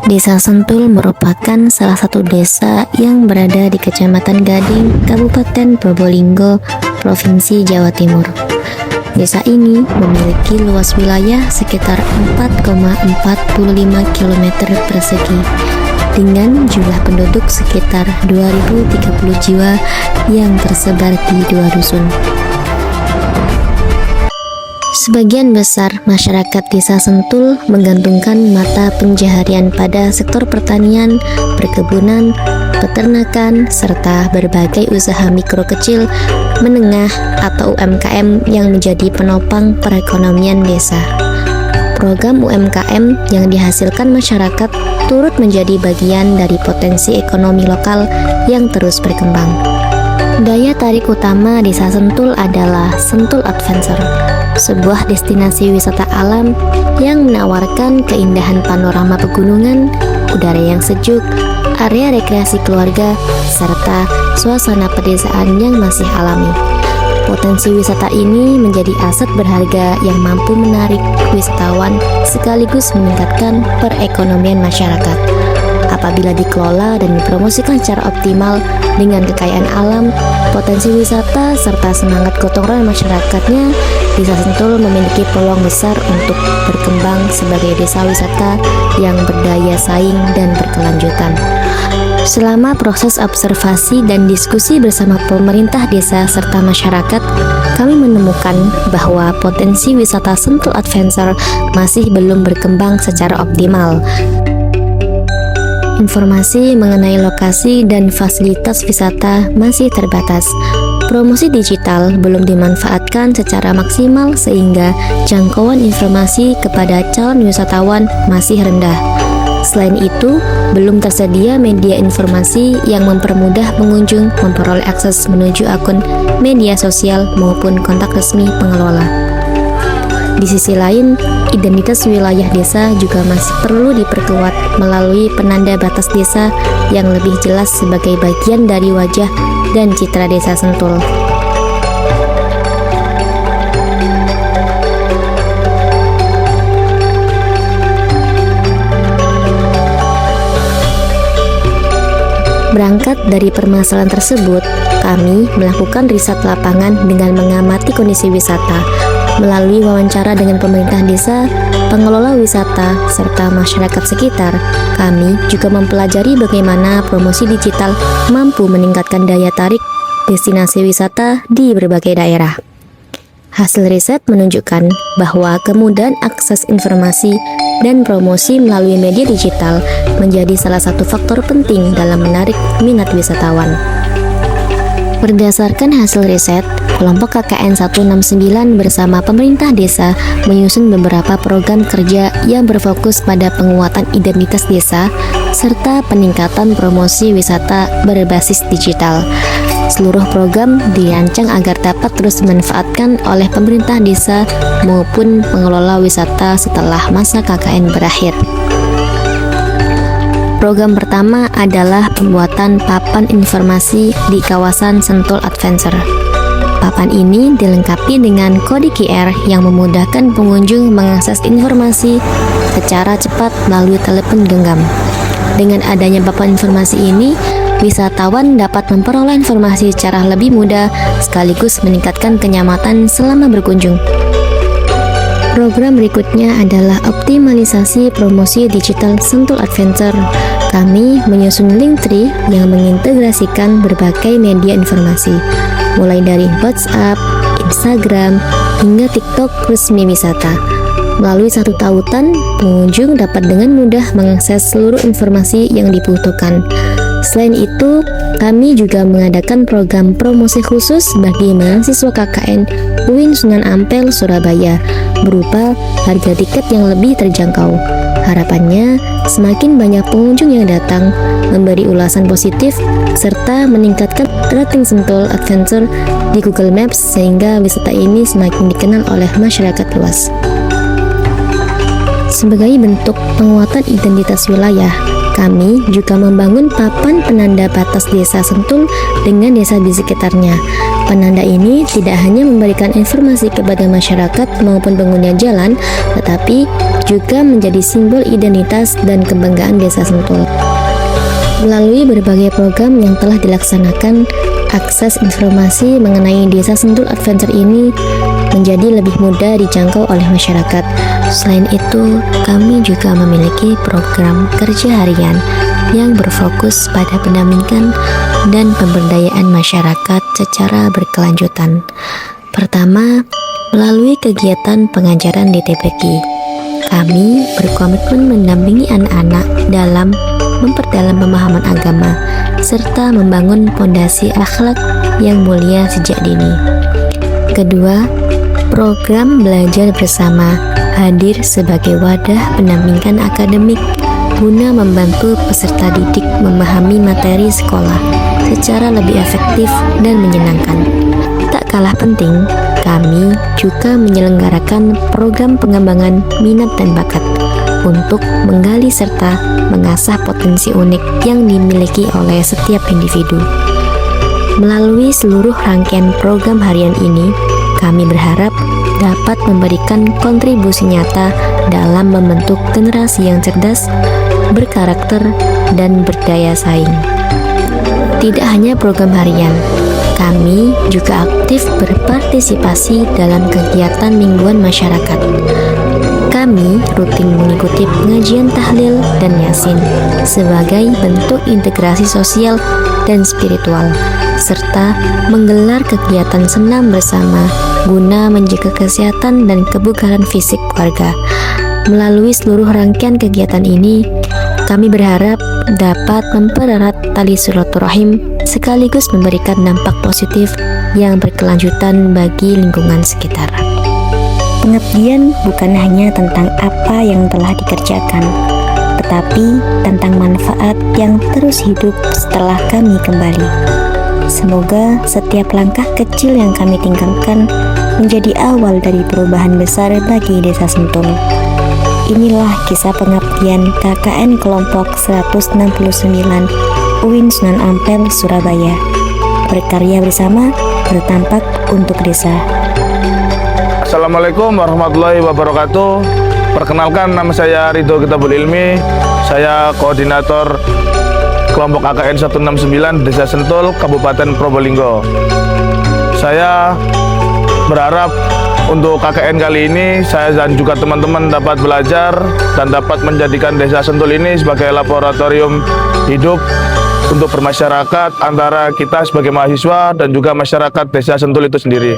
Desa Sentul merupakan salah satu desa yang berada di Kecamatan Gading, Kabupaten Probolinggo, Provinsi Jawa Timur. Desa ini memiliki luas wilayah sekitar 4,45 km persegi dengan jumlah penduduk sekitar 2030 jiwa yang tersebar di 2 dusun. Sebagian besar masyarakat Desa Sentul menggantungkan mata pencaharian pada sektor pertanian, perkebunan, peternakan, serta berbagai usaha mikro kecil, menengah atau UMKM yang menjadi penopang perekonomian desa. Program UMKM yang dihasilkan masyarakat turut menjadi bagian dari potensi ekonomi lokal yang terus berkembang. Daya tarik utama Desa Sentul adalah Sentul Adventure, sebuah destinasi wisata alam yang menawarkan keindahan panorama pegunungan, udara yang sejuk, area rekreasi keluarga, serta suasana pedesaan yang masih alami. Potensi wisata ini menjadi aset berharga yang mampu menarik wisatawan sekaligus meningkatkan perekonomian masyarakat. Apabila dikelola dan dipromosikan secara optimal dengan kekayaan alam, potensi wisata, serta semangat gotong royong masyarakatnya, Desa Sentul memiliki peluang besar untuk berkembang sebagai desa wisata yang berdaya saing dan berkelanjutan. Selama proses observasi dan diskusi bersama pemerintah desa serta masyarakat, kami menemukan bahwa potensi wisata Sentul Adventure masih belum berkembang secara optimal. Informasi mengenai lokasi dan fasilitas wisata masih terbatas. Promosi digital belum dimanfaatkan secara maksimal sehingga jangkauan informasi kepada calon wisatawan masih rendah. Selain itu, belum tersedia media informasi yang mempermudah pengunjung memperoleh akses menuju akun media sosial maupun kontak resmi pengelola. Di sisi lain, identitas wilayah desa juga masih perlu diperkuat melalui penanda batas desa yang lebih jelas sebagai bagian dari wajah dan citra Desa Sentul. Berangkat dari permasalahan tersebut, kami melakukan riset lapangan dengan mengamati kondisi wisata. Melalui wawancara dengan pemerintah desa, pengelola wisata, serta masyarakat sekitar, kami juga mempelajari bagaimana promosi digital mampu meningkatkan daya tarik destinasi wisata di berbagai daerah. Hasil riset menunjukkan bahwa kemudahan akses informasi dan promosi melalui media digital menjadi salah satu faktor penting dalam menarik minat wisatawan. Berdasarkan hasil riset, kelompok KKN 169 bersama pemerintah desa menyusun beberapa program kerja yang berfokus pada penguatan identitas desa serta peningkatan promosi wisata berbasis digital. Seluruh program dirancang agar dapat terus dimanfaatkan oleh pemerintah desa maupun pengelola wisata setelah masa KKN berakhir. Program pertama adalah pembuatan papan informasi di kawasan Sentul Adventure. Papan ini dilengkapi dengan kode QR yang memudahkan pengunjung mengakses informasi secara cepat melalui telepon genggam. Dengan adanya papan informasi ini, wisatawan dapat memperoleh informasi secara lebih mudah sekaligus meningkatkan kenyamanan selama berkunjung. Program berikutnya adalah optimalisasi promosi digital Sentul Adventure. Kami menyusun link tree yang mengintegrasikan berbagai media informasi, mulai dari WhatsApp, Instagram, hingga TikTok resmi wisata. Melalui satu tautan, pengunjung dapat dengan mudah mengakses seluruh informasi yang dibutuhkan. Selain itu, kami juga mengadakan program promosi khusus bagi mahasiswa KKN UIN Sunan Ampel, Surabaya, berupa harga tiket yang lebih terjangkau. Harapannya, semakin banyak pengunjung yang datang, memberi ulasan positif, serta meningkatkan rating Sentul Adventure di Google Maps sehingga wisata ini semakin dikenal oleh masyarakat luas. Sebagai bentuk penguatan identitas wilayah, Kami juga membangun papan penanda batas desa Sentul dengan desa di sekitarnya. Penanda ini tidak hanya memberikan informasi kepada masyarakat maupun pengguna jalan, tetapi juga menjadi simbol identitas dan kebanggaan desa Sentul. Melalui berbagai program yang telah dilaksanakan, akses informasi mengenai desa Sentul Adventure ini menjadi lebih mudah dijangkau oleh masyarakat. Selain itu, kami juga memiliki program kerja harian yang berfokus pada pendampingan dan pemberdayaan masyarakat secara berkelanjutan. Pertama, melalui kegiatan pengajaran di TPQ, kami berkomitmen mendampingi anak-anak dalam memperdalam pemahaman agama serta membangun fondasi akhlak yang mulia sejak dini. Kedua, program belajar bersama hadir sebagai wadah pendampingan akademik guna membantu peserta didik memahami materi sekolah secara lebih efektif dan menyenangkan. Tak kalah penting, kami juga menyelenggarakan program pengembangan minat dan bakat untuk menggali serta mengasah potensi unik yang dimiliki oleh setiap individu. Melalui seluruh rangkaian program harian ini, kami berharap dapat memberikan kontribusi nyata dalam membentuk generasi yang cerdas, berkarakter, dan berdaya saing. Tidak hanya program harian, kami juga aktif berpartisipasi dalam kegiatan mingguan masyarakat. Kami rutin mengikuti pengajian tahlil dan yasin sebagai bentuk integrasi sosial dan spiritual, serta menggelar kegiatan senam bersama guna menjaga kesehatan dan kebugaran fisik warga. Melalui seluruh rangkaian kegiatan ini, kami berharap dapat mempererat tali silaturahim sekaligus memberikan dampak positif yang berkelanjutan bagi lingkungan sekitar. Pengabdian bukan hanya tentang apa yang telah dikerjakan, tetapi tentang manfaat yang terus hidup setelah kami kembali. Semoga setiap langkah kecil yang kami tinggalkan menjadi awal dari perubahan besar bagi Desa Sentul. Inilah kisah pengabdian KKN kelompok 169 UIN Sunan Ampel, Surabaya. Berkarya bersama, bertampak untuk desa. Assalamualaikum warahmatullahi wabarakatuh. Perkenalkan, nama saya Ridho Kitabul Ilmi. Saya koordinator kelompok KKN 169 Desa Sentul, Kabupaten Probolinggo. Saya berharap untuk KKN kali ini saya dan juga teman-teman dapat belajar dan dapat menjadikan Desa Sentul ini sebagai laboratorium hidup untuk bermasyarakat antara kita sebagai mahasiswa dan juga masyarakat Desa Sentul itu sendiri.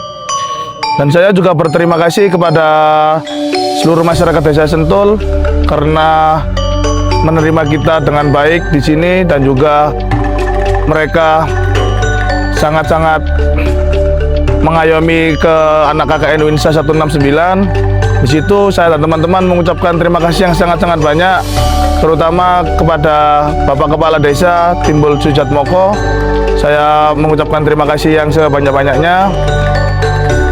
Dan saya juga berterima kasih kepada seluruh masyarakat Desa Sentul karena menerima kita dengan baik di sini, dan juga mereka sangat-sangat mengayomi ke anak KKN Winsa 169. Di situ saya dan teman-teman mengucapkan terima kasih yang sangat-sangat banyak, terutama kepada Bapak Kepala Desa Timbul Sujatmoko. Saya mengucapkan terima kasih yang sebanyak-banyaknya.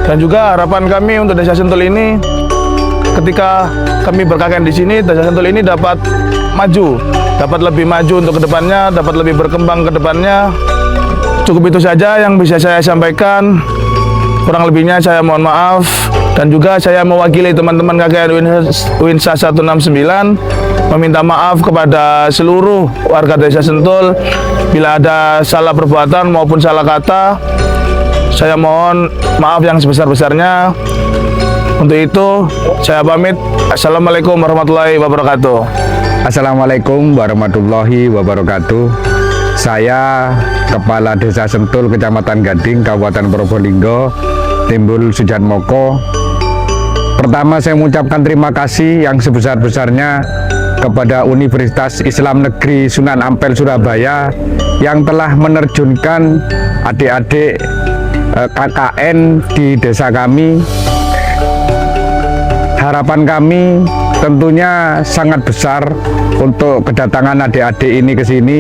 Dan juga harapan kami untuk Desa Sentul ini, ketika kami berKKN di sini, Desa Sentul ini dapat maju, dapat lebih maju untuk kedepannya, dapat lebih berkembang ke depannya. Cukup itu saja yang bisa saya sampaikan. Kurang lebihnya saya mohon maaf, dan juga saya mewakili teman-teman KKN Winsa 169 meminta maaf kepada seluruh warga Desa Sentul bila ada salah perbuatan maupun salah kata. Saya mohon maaf yang sebesar-besarnya. Untuk itu saya pamit. Assalamualaikum warahmatullahi wabarakatuh. Assalamualaikum warahmatullahi wabarakatuh. Saya Kepala Desa Sentul, Kecamatan Gading, Kabupaten Probolinggo, Timbul Sujatmoko. Pertama, saya mengucapkan terima kasih yang sebesar-besarnya kepada Universitas Islam Negeri Sunan Ampel, Surabaya, yang telah menerjunkan adik-adik KKN di desa kami. Harapan kami tentunya sangat besar untuk kedatangan adik-adik ini ke sini.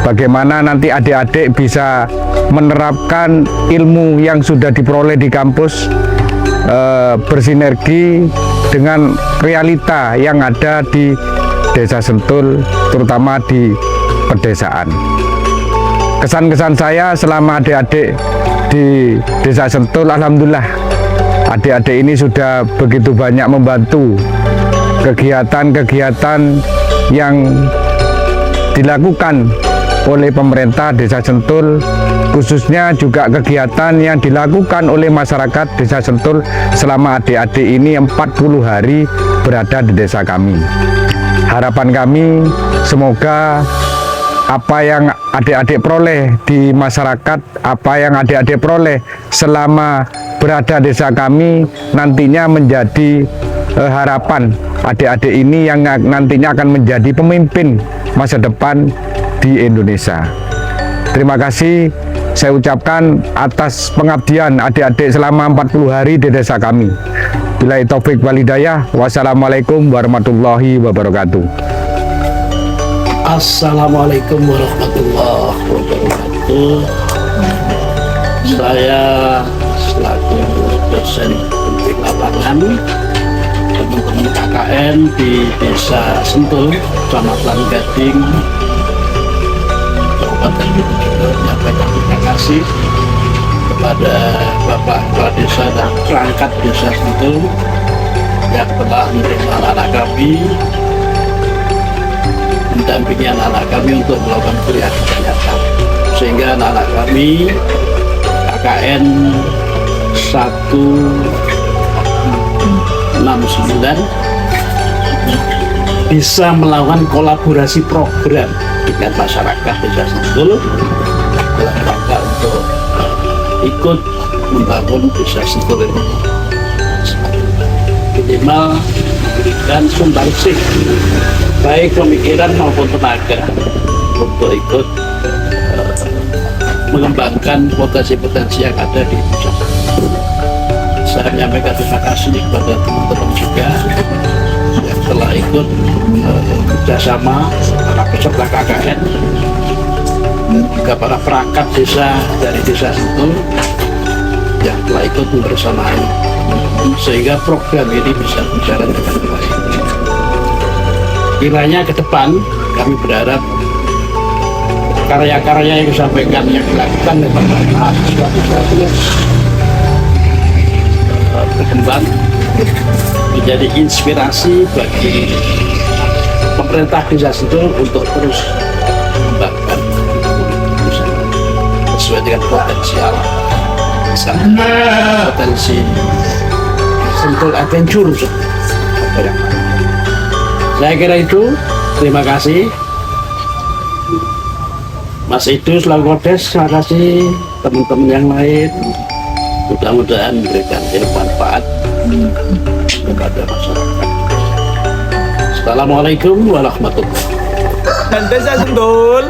Bagaimana nanti adik-adik bisa menerapkan ilmu yang sudah diperoleh di kampus, bersinergi dengan realita yang ada di Desa Sentul, terutama di pedesaan. Kesan-kesan saya selama adik-adik di Desa Sentul, alhamdulillah adik-adik ini sudah begitu banyak membantu kegiatan-kegiatan yang dilakukan oleh pemerintah Desa Sentul, khususnya juga kegiatan yang dilakukan oleh masyarakat Desa Sentul selama adik-adik ini 40 hari berada di desa kami. Harapan kami semoga apa yang adik-adik peroleh di masyarakat, apa yang adik-adik peroleh selama berada desa kami nantinya menjadi harapan adik-adik ini yang nantinya akan menjadi pemimpin masa depan di Indonesia. Terima kasih saya ucapkan atas pengabdian adik-adik selama 40 hari di desa kami. Billahi taufik wal hidayah. Wassalamualaikum warahmatullahi wabarakatuh. Assalamualaikum warahmatullahi wabarakatuh. Saya selaku dosen pendidik lapangan teman-teman KKN di Desa Sentul, Kecamatan Gading, Kabupaten Gunung, menyampaikan terima kasih kepada Bapak Kepala Desa dan perangkat Desa Sentul yang telah menerima anak kami, mendampingi anak-anak kami untuk melakukan kuliah nyata, sehingga anak-anak kami KKN 169 bisa melakukan kolaborasi program dengan masyarakat Desa Sentul dalam rangka untuk ikut membangun Desa Sentul ini minimal memberikan sumbangsih baik pemikiran maupun tenaga untuk ikut mengembangkan potensi-potensi yang ada di Desa Sentul. Saya menyampaikan terima kasih kepada teman-teman juga yang telah ikut kerjasama para peserta KKN dan juga para perangkat desa dari Desa Sentul yang telah ikut membersamai sehingga program ini bisa berjalan dengan baik. Kiranya ke depan kami berharap karya-karya yang disampaikan yang dilakukan oleh mahasiswa bisa terus berkembang menjadi inspirasi bagi pemerintah Desa Sentul untuk terus mengembangkan sesuai dengan potensial, misalnya potensi Sentul Adventure. Saya kira itu. Terima kasih Mas Idus selaku Kodes, terima kasih teman-teman yang lain. Mudah-mudahan memberikan manfaat kepada masyarakat. Assalamualaikum warahmatullahi wabarakatuh. Dan Desa Sentul